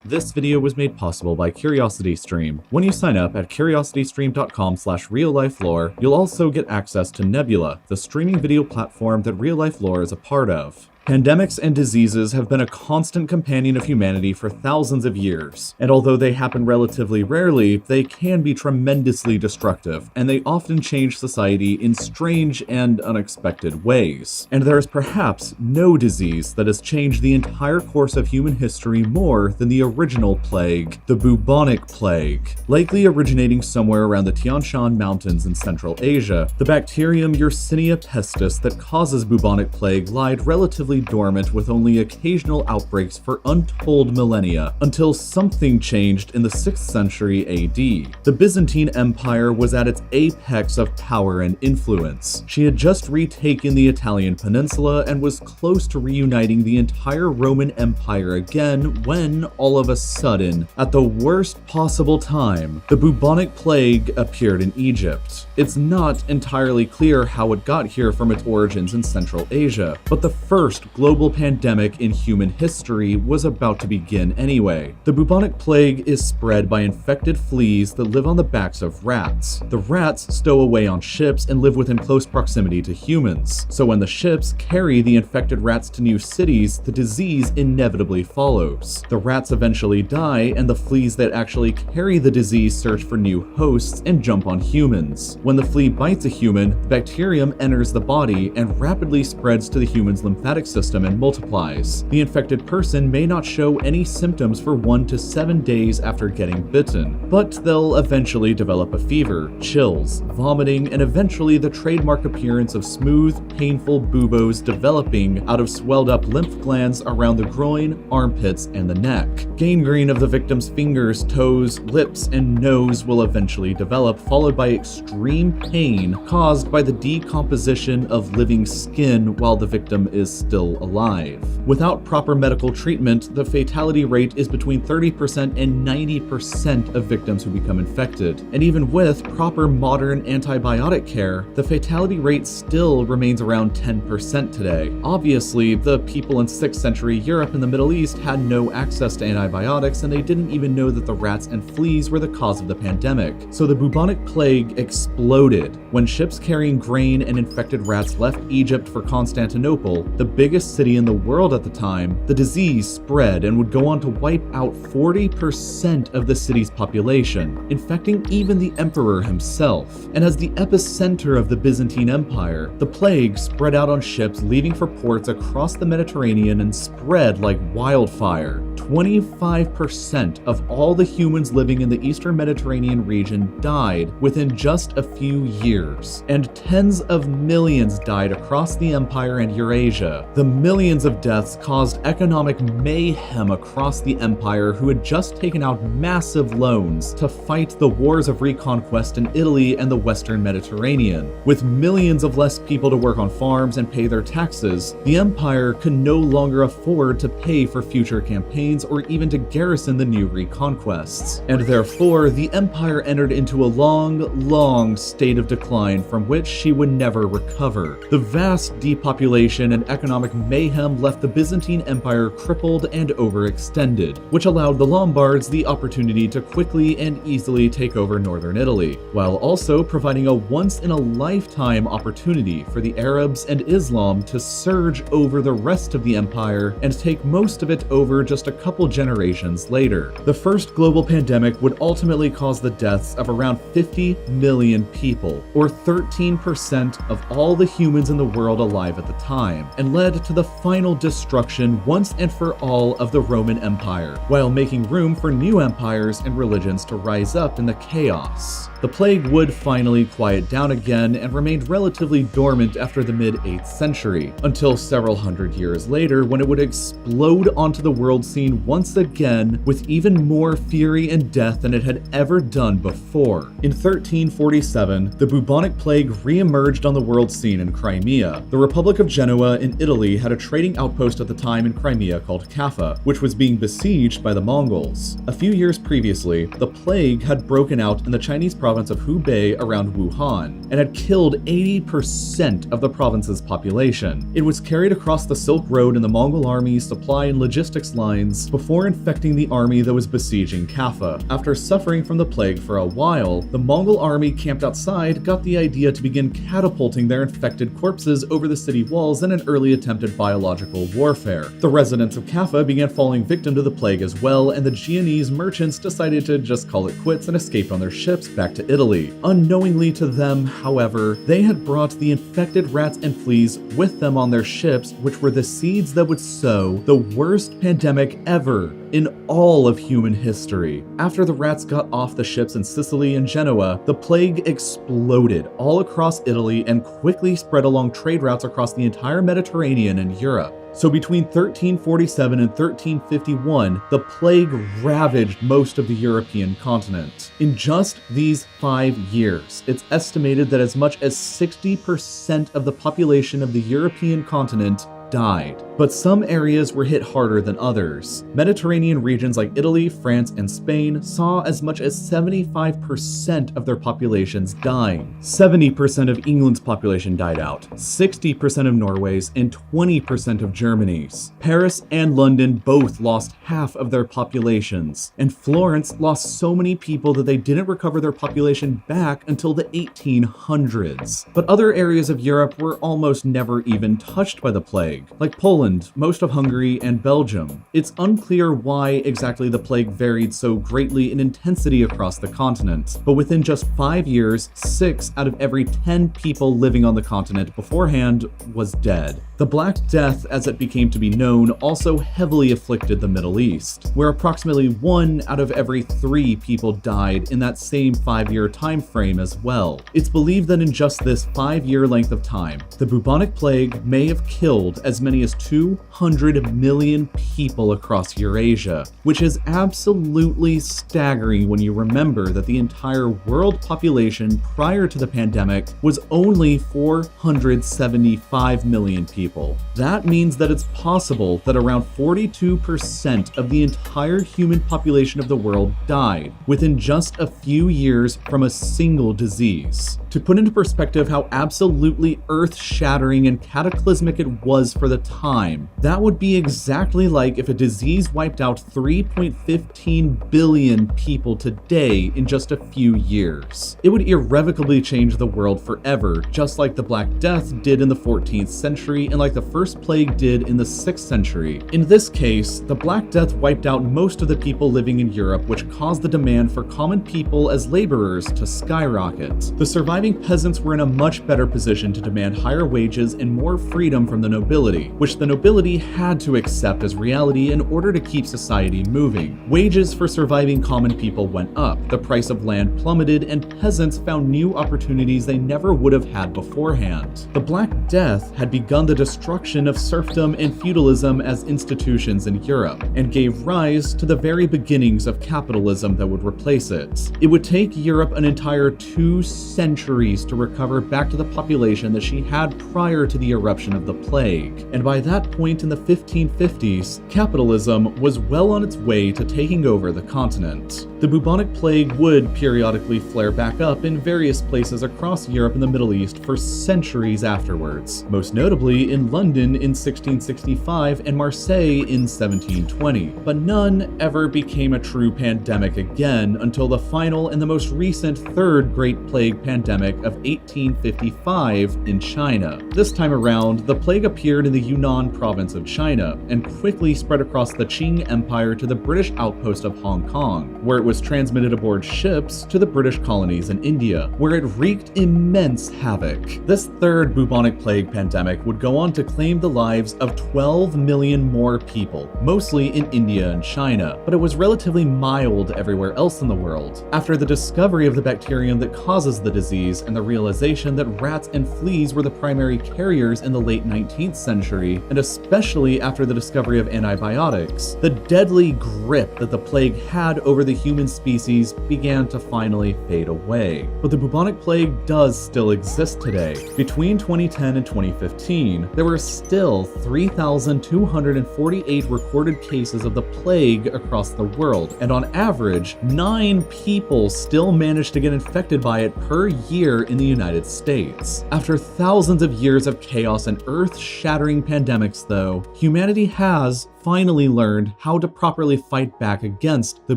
This video was made possible by CuriosityStream. When you sign up at curiositystream.com/RealLifeLore, you'll also get access to Nebula, the streaming video platform that RealLifeLore is a part of. Pandemics and diseases have been a constant companion of humanity for thousands of years, and although they happen relatively rarely, they can be tremendously destructive, and they often change society in strange and unexpected ways. And there is perhaps no disease that has changed the entire course of human history more than the original plague, the bubonic plague. Likely originating somewhere around the Tian Shan Mountains in Central Asia, the bacterium Yersinia pestis that causes bubonic plague lied relatively dormant with only occasional outbreaks for untold millennia, until something changed in the 6th century AD. The Byzantine Empire was at its apex of power and influence. She had just retaken the Italian peninsula and was close to reuniting the entire Roman Empire again when, all of a sudden, at the worst possible time, the bubonic plague appeared in Egypt. It's not entirely clear how it got here from its origins in Central Asia, but the first global pandemic in human history was about to begin anyway. The bubonic plague is spread by infected fleas that live on the backs of rats. The rats stow away on ships and live within close proximity to humans, so when the ships carry the infected rats to new cities, the disease inevitably follows. The rats eventually die, and the fleas that actually carry the disease search for new hosts and jump on humans. When the flea bites a human, the bacterium enters the body and rapidly spreads to the human's lymphatic system and multiplies. The infected person may not show any symptoms for 1 to 7 days after getting bitten, but they'll eventually develop a fever, chills, vomiting, and eventually the trademark appearance of smooth, painful buboes developing out of swelled up lymph glands around the groin, armpits, and the neck. Gangrene of the victim's fingers, toes, lips, and nose will eventually develop, followed by extreme pain caused by the decomposition of living skin while the victim is still alive. Without proper medical treatment, the fatality rate is between 30% and 90% of victims who become infected. And even with proper modern antibiotic care, the fatality rate still remains around 10% today. Obviously, the people in 6th century Europe and the Middle East had no access to antibiotics, and they didn't even know that the rats and fleas were the cause of the pandemic. So the bubonic plague exploded. When ships carrying grain and infected rats left Egypt for Constantinople, the biggest city in the world at the time, the disease spread and would go on to wipe out 40% of the city's population, infecting even the emperor himself. And as the epicenter of the Byzantine Empire, the plague spread out on ships leaving for ports across the Mediterranean and spread like wildfire. 25% of all the humans living in the Eastern Mediterranean region died within just a few years, and tens of millions died across the empire and Eurasia. The millions of deaths caused economic mayhem across the empire, who had just taken out massive loans to fight the wars of reconquest in Italy and the Western Mediterranean. With millions of less people to work on farms and pay their taxes, the empire could no longer afford to pay for future campaigns or even to garrison the new reconquests. And therefore, the empire entered into a long state of decline from which she would never recover. The vast depopulation and economic mayhem left the Byzantine Empire crippled and overextended, which allowed the Lombards the opportunity to quickly and easily take over northern Italy, while also providing a once-in-a-lifetime opportunity for the Arabs and Islam to surge over the rest of the empire and take most of it over just a couple generations later. The first global pandemic would ultimately cause the deaths of around 50 million people, or 13% of all the humans in the world alive at the time, and led to the final destruction once and for all of the Roman Empire, while making room for new empires and religions to rise up in the chaos. The plague would finally quiet down again and remained relatively dormant after the mid-8th century, until several hundred years later when it would explode onto the world scene once again with even more fury and death than it had ever done before. In 1347, the bubonic plague re-emerged on the world scene in Crimea. The Republic of Genoa in Italy had a trading outpost at the time in Crimea called Kaffa, which was being besieged by the Mongols. A few years previously, the plague had broken out in the Chinese province of Hubei around Wuhan, and had killed 80% of the province's population. It was carried across the Silk Road in the Mongol army's supply and logistics lines times before infecting the army that was besieging Kaffa. After suffering from the plague for a while, the Mongol army camped outside got the idea to begin catapulting their infected corpses over the city walls in an early attempt at biological warfare. The residents of Kaffa began falling victim to the plague as well, and the Genoese merchants decided to just call it quits and escaped on their ships back to Italy. Unknowingly to them, however, they had brought the infected rats and fleas with them on their ships, which were the seeds that would sow the worst pandemic ever in all of human history. After the rats got off the ships in Sicily and Genoa, the plague exploded all across Italy and quickly spread along trade routes across the entire Mediterranean and Europe. So between 1347 and 1351, the plague ravaged most of the European continent. In just these 5 years, it's estimated that as much as 60% of the population of the European continent died. But some areas were hit harder than others. Mediterranean regions like Italy, France, and Spain saw as much as 75% of their populations dying. 70% of England's population died out, 60% of Norway's, and 20% of Germany's. Paris and London both lost half of their populations, and Florence lost so many people that they didn't recover their population back until the 1800s. But other areas of Europe were almost never even touched by the plague, like Poland, most of Hungary, and Belgium. It's unclear why exactly the plague varied so greatly in intensity across the continent, but within just 5 years, 6 out of every 10 people living on the continent beforehand was dead. The Black Death, as it became to be known, also heavily afflicted the Middle East, where approximately 1 out of every 3 people died in that same 5-year time frame as well. It's believed that in just this 5-year length of time, the bubonic plague may have killed as many as 200 million people across Eurasia, which is absolutely staggering when you remember that the entire world population prior to the pandemic was only 475 million people. That means that it's possible that around 42% of the entire human population of the world died within just a few years from a single disease. To put into perspective how absolutely earth-shattering and cataclysmic it was for the time, that would be exactly like if a disease wiped out 3.15 billion people today in just a few years. It would irrevocably change the world forever, just like the Black Death did in the 14th century and like the first plague did in the 6th century. In this case, the Black Death wiped out most of the people living in Europe, which caused the demand for common people as laborers to skyrocket. The surviving peasants were in a much better position to demand higher wages and more freedom from the nobility, which the nobility had to accept as reality in order to keep society moving. Wages for surviving common people went up, the price of land plummeted, and peasants found new opportunities they never would have had beforehand. The Black Death had begun the destruction of serfdom and feudalism as institutions in Europe, and gave rise to the very beginnings of capitalism that would replace it. It would take Europe an entire 2 centuries to recover back to the population that she had prior to the eruption of the plague, and by that point in the 1550s, capitalism was well on its way to taking over the continent. The bubonic plague would periodically flare back up in various places across Europe and the Middle East for centuries afterwards, most notably in London in 1665 and Marseille in 1720, but none ever became a true pandemic again until the final and the most recent Third Great Plague pandemic of 1855 in China. This time around, the plague appeared in the Yunnan province of China and quickly spread across the Qing Empire to the British outpost of Hong Kong, where it was transmitted aboard ships to the British colonies in India, where it wreaked immense havoc. This third bubonic plague pandemic would go on to claim the lives of 12 million more people, mostly in India and China, but it was relatively mild everywhere else in the world. After the discovery of the bacterium that causes the disease and the realization that rats and fleas were the primary carriers in the late 19th century, and especially after the discovery of antibiotics, the deadly grip that the plague had over the human species began to finally fade away. But the bubonic plague does still exist today. Between 2010 and 2015, there were still 3,248 recorded cases of the plague across the world, and on average, 9 people still managed to get infected by it per year in the United States. After thousands of years of chaos and earth-shattering pandemics, though, humanity has finally learned how to properly fight back against the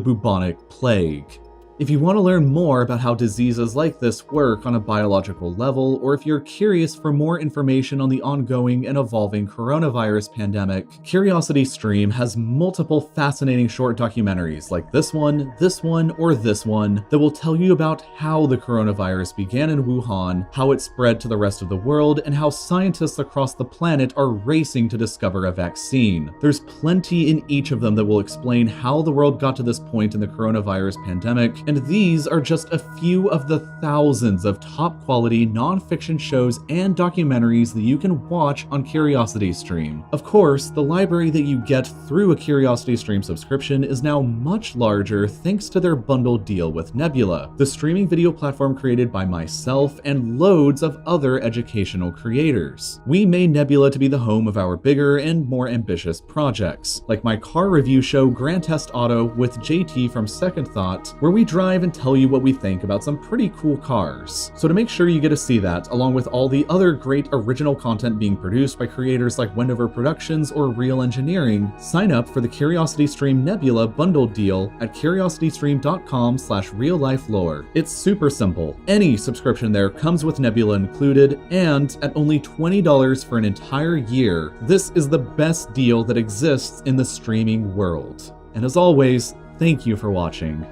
bubonic plague. If you want to learn more about how diseases like this work on a biological level, or if you're curious for more information on the ongoing and evolving coronavirus pandemic, CuriosityStream has multiple fascinating short documentaries like this one, or this one that will tell you about how the coronavirus began in Wuhan, how it spread to the rest of the world, and how scientists across the planet are racing to discover a vaccine. There's plenty in each of them that will explain how the world got to this point in the coronavirus pandemic, and these are just a few of the thousands of top-quality non-fiction shows and documentaries that you can watch on CuriosityStream. Of course, the library that you get through a CuriosityStream subscription is now much larger thanks to their bundled deal with Nebula, the streaming video platform created by myself and loads of other educational creators. We made Nebula to be the home of our bigger and more ambitious projects, like my car review show Grand Test Auto with JT from Second Thought, where we drive and tell you what we think about some pretty cool cars. So to make sure you get to see that, along with all the other great original content being produced by creators like Wendover Productions or Real Engineering, sign up for the CuriosityStream Nebula bundled deal at curiositystream.com/reallifelore. It's super simple. Any subscription there comes with Nebula included, and at only $20 for an entire year, this is the best deal that exists in the streaming world. And as always, thank you for watching.